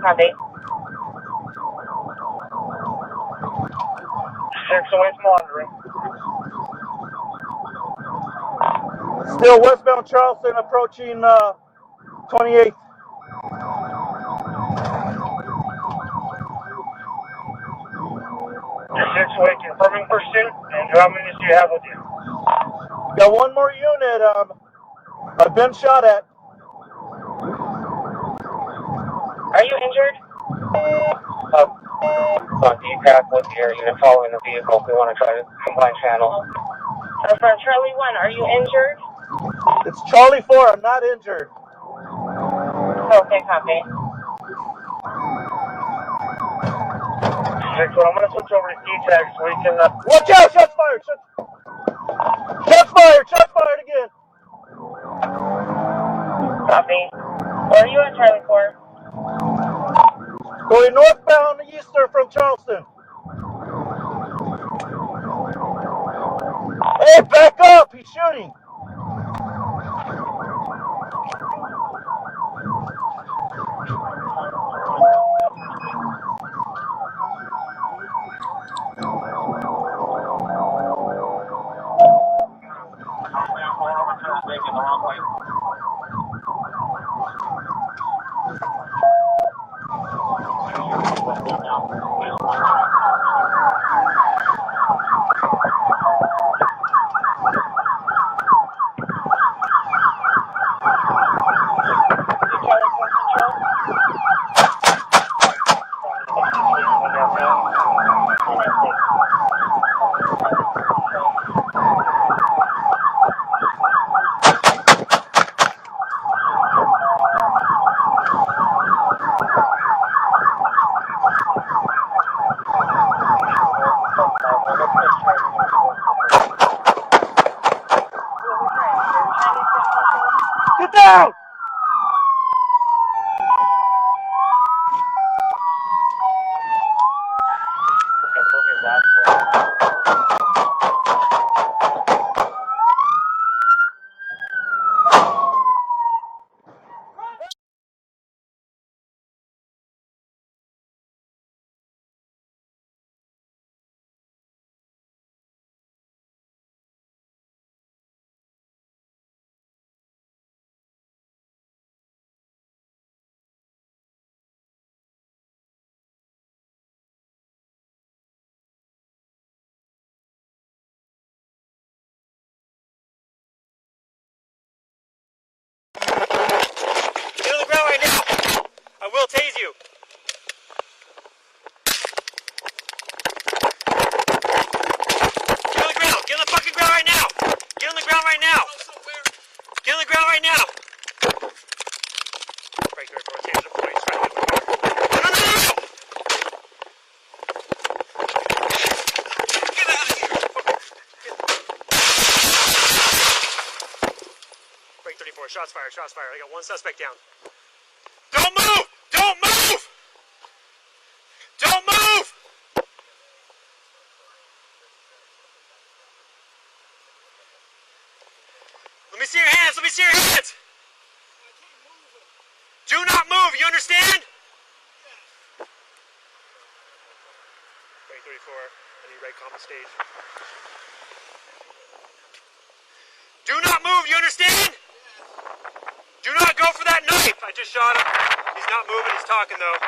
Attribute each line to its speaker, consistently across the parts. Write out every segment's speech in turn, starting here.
Speaker 1: Copy. 6 away from monitoring.
Speaker 2: Still westbound Charleston, approaching 28th.
Speaker 1: 6 away, confirming pursuit, and how many do you have with you?
Speaker 2: Got one more unit. I've been shot at.
Speaker 1: Are you injured? DPAC with your unit following the vehicle. We want to try to combine channels. For Charlie 1, are you injured?
Speaker 2: It's Charlie 4. I'm not injured.
Speaker 1: Okay, copy. 6, I'm going to switch over to D-Tag so we can...
Speaker 2: Watch out! Shots fired! Shots fired! Shots fired again!
Speaker 1: Copy. Where are you at, Charlie 4?
Speaker 2: Going northbound eastern from Charleston. Hey, back up! He's shooting! Get down!
Speaker 3: I will tase you. Get on the ground. Get on the fucking ground right now. Get on the ground right now. Get on the ground right now. Right there, bro. Hands up, boy. He's trying to get the car. No, no, no, no. Get out of here. Break 34. Shots fired. Shots fired. I got one suspect down. Don't move! Don't move! Don't move! Let me see your hands! Let me see your hands! Do not move! You understand? Break 34. I need right common stage. Do not move! You understand? Do not go for that knife! I just shot him. He's not moving, he's talking though.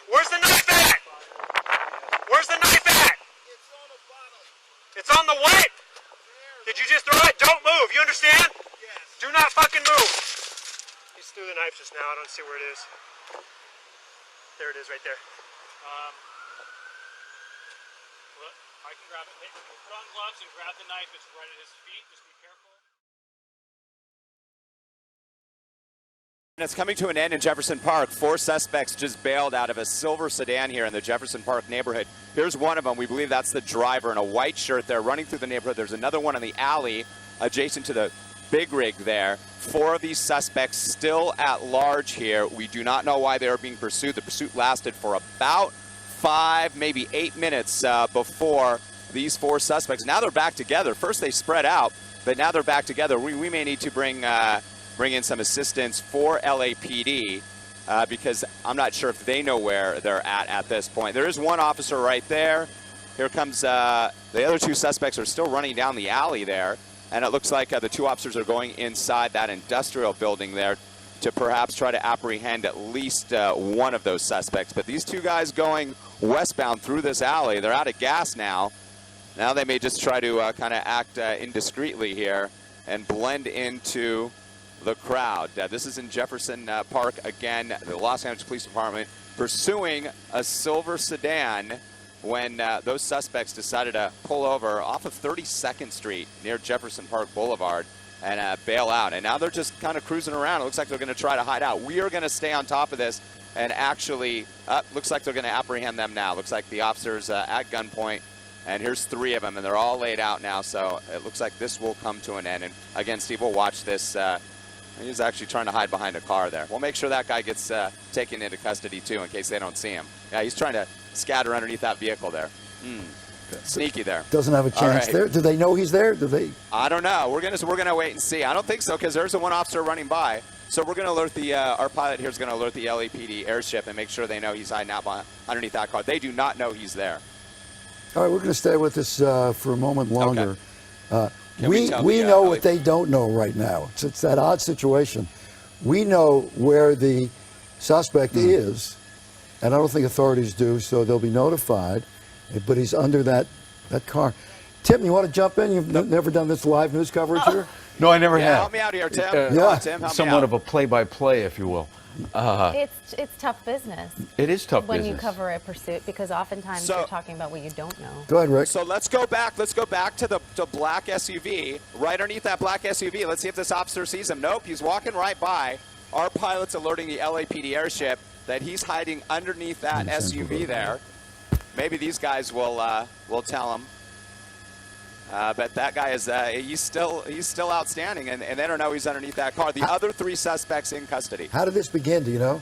Speaker 3: Where's the knife at? Where's the knife at?
Speaker 4: It's on a bottle.
Speaker 3: It's on the what? Did you just throw it? Don't move, you understand?
Speaker 4: Yes.
Speaker 3: Do not fucking move. He just threw the knife just now, I don't see where it is. There it is right there.
Speaker 4: Look, I can grab it. Hey, put on gloves and grab the knife. It's right at his feet. Just be careful.
Speaker 5: It's coming to an end in Jefferson Park. 4 suspects just bailed out of a silver sedan here in the Jefferson Park neighborhood. Here's one of them. We believe that's the driver in a white shirt there running through the neighborhood. There's another one in the alley adjacent to the big rig there. 4 of these suspects still at large here. We do not know why they are being pursued. The pursuit lasted for about 5, maybe 8 minutes before these 4 suspects. Now they're back together. First they spread out, but now they're back together. We may need to bring bring in some assistance for LAPD because I'm not sure if they know where they're at this point. There is one officer right there. Here comes the other two suspects are still running down the alley there, and it looks like the two officers are going inside that industrial building there to perhaps try to apprehend at least one of those suspects. But these two guys going westbound through this alley, they're out of gas now. Now they may just try to kind of act indiscreetly here and blend into the crowd. This is in Jefferson Park again, the Los Angeles Police Department pursuing a silver sedan when those suspects decided to pull over off of 32nd Street near Jefferson Park Boulevard and bail out. And now they're just kind of cruising around. It looks like they're going to try to hide out. We are going to stay on top of this and actually, looks like they're going to apprehend them now. Looks like the officers at gunpoint. And here's three of them, and they're all laid out now. So it looks like this will come to an end. And again, Steve, we'll watch this. He's actually trying to hide behind a car there. We'll make sure that guy gets taken into custody, too, in case they don't see him. Yeah, he's trying to scatter underneath that vehicle there. Sneaky there.
Speaker 6: Doesn't have a chance there. Do they know he's there? Do they?
Speaker 5: I don't know. We're gonna wait and see. I don't think so because there's the one officer running by. So we're gonna alert the our pilot here is gonna alert the LAPD airship and make sure they know he's hiding out underneath that car. They do not know he's there.
Speaker 6: All right, we're going to stay with this for a moment longer.
Speaker 5: Okay.
Speaker 6: We know what they don't know right now. It's that odd situation. We know where the suspect is, and I don't think authorities do, so they'll be notified. But he's under that car. Tim, you want to jump in? You've never done this live news coverage here?
Speaker 2: No, I never have.
Speaker 5: Help me out here, Tim.
Speaker 6: Tim, help
Speaker 2: Somewhat of a play-by-play, if you will.
Speaker 7: It's tough business.
Speaker 2: It is tough
Speaker 7: when
Speaker 2: business.
Speaker 7: you cover a pursuit because oftentimes you're talking about what you don't know.
Speaker 6: Go ahead, Rick.
Speaker 5: So let's go back to the black SUV. Right underneath that black SUV. Let's see if this officer sees him. Nope, he's walking right by. Our pilot's alerting the LAPD airship that he's hiding underneath that SUV there. Maybe these guys will tell him. But that guy is he's still outstanding, and they don't know he's underneath that car. The other three suspects in custody.
Speaker 6: How did this begin? Do you know?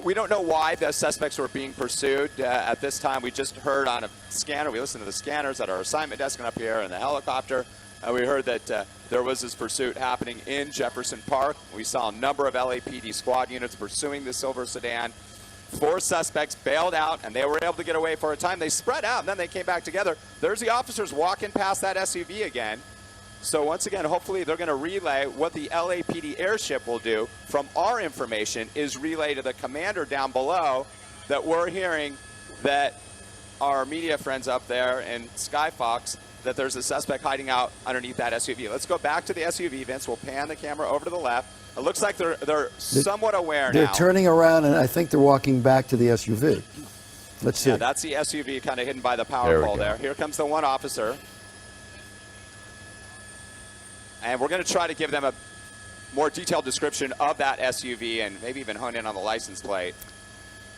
Speaker 5: We don't know why the suspects were being pursued at this time. We just heard on a scanner. We listened to the scanners at our assignment desk and up here in the helicopter. We heard that there was this pursuit happening in Jefferson Park. We saw a number of LAPD squad units pursuing the silver sedan. 4 suspects bailed out, and they were able to get away for a time. They spread out, and then they came back together. There's the officers walking past that SUV again. So once again, hopefully they're going to relay what the LAPD airship will do. From our information is relay to the commander down below that we're hearing that our media friends up there in Skyfox that there's a suspect hiding out underneath that SUV. Let's go back to the SUV, Vince. We'll pan the camera over to the left. It looks like they're somewhat aware now.
Speaker 6: They're turning around, and I think they're walking back to the SUV. Let's see.
Speaker 5: Yeah, that's the SUV kind of hidden by the power pole there. Here comes the one officer. And we're going to try to give them a more detailed description of that SUV and maybe even hone in on the license plate.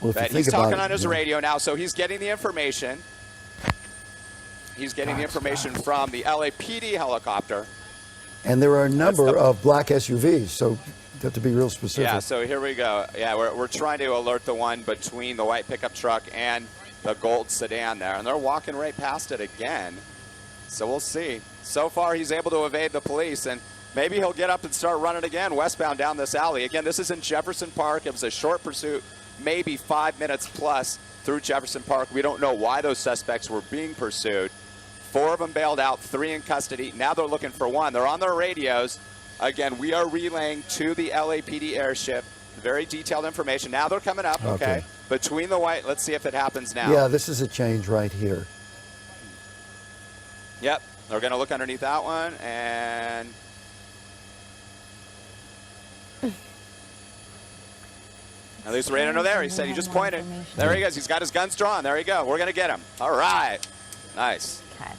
Speaker 6: Well,
Speaker 5: but he's talking on his radio now, so he's getting the information. He's getting the information from the LAPD helicopter.
Speaker 6: And there are a number of black SUVs, so you have to be real specific.
Speaker 5: Yeah, so here we go. Yeah, we're trying to alert the one between the white pickup truck and the gold sedan there. And they're walking right past it again. So we'll see. So far, he's able to evade the police, and maybe he'll get up and start running again westbound down this alley. Again, this is in Jefferson Park. It was a short pursuit, maybe 5 minutes plus through Jefferson Park. We don't know why those suspects were being pursued. 4 of them bailed out, 3 in custody. Now they're looking for 1. They're on their radios. Again, we are relaying to the LAPD airship very detailed information. Now they're coming up, okay. Between the white, let's see if it happens now.
Speaker 6: Yeah, this is a change right here.
Speaker 5: Yep, they're going to look underneath that one, and at least the radar there. He said he just pointed. There he goes. He's got his guns drawn. There you go. We're going to get him. All right. Nice.
Speaker 7: Okay.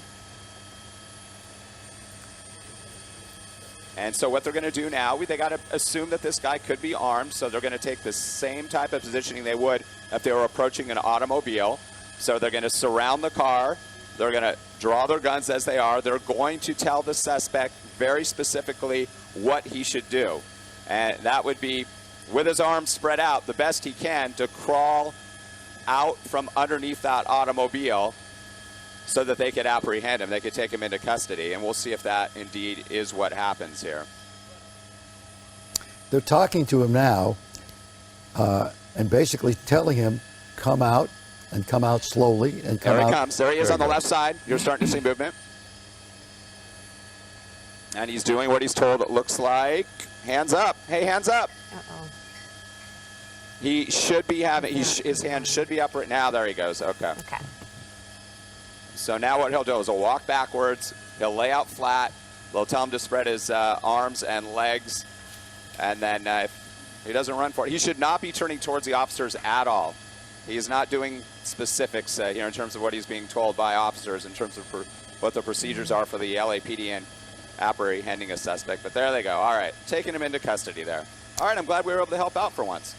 Speaker 5: And so what they're going to do now, they got to assume that this guy could be armed, so they're going to take the same type of positioning they would if they were approaching an automobile. So they're going to surround the car. They're going to draw their guns as they are. They're going to tell the suspect very specifically what he should do. And that would be, with his arms spread out, the best he can to crawl out from underneath that automobile so that they could apprehend him. They could take him into custody, and we'll see if that indeed is what happens here.
Speaker 6: they're talking to him now and basically telling him, come out and come out slowly and come out.
Speaker 5: There he comes. There he is on the left side. You're starting to see movement. And he's doing what he's told, it looks like. Hands up. Hey, hands up.
Speaker 7: Uh-oh.
Speaker 5: He should be having, his hand should be up right now. There he goes. Okay.
Speaker 7: Okay.
Speaker 5: So now what he'll do is he'll walk backwards. He'll lay out flat. They'll tell him to spread his arms and legs. And then if he doesn't run for it, he should not be turning towards the officers at all. He is not doing specifics here in terms of what he's being told by officers in terms of what the procedures are for the LAPD and apprehending a suspect. But there they go. All right, taking him into custody there. All right, I'm glad we were able to help out for once.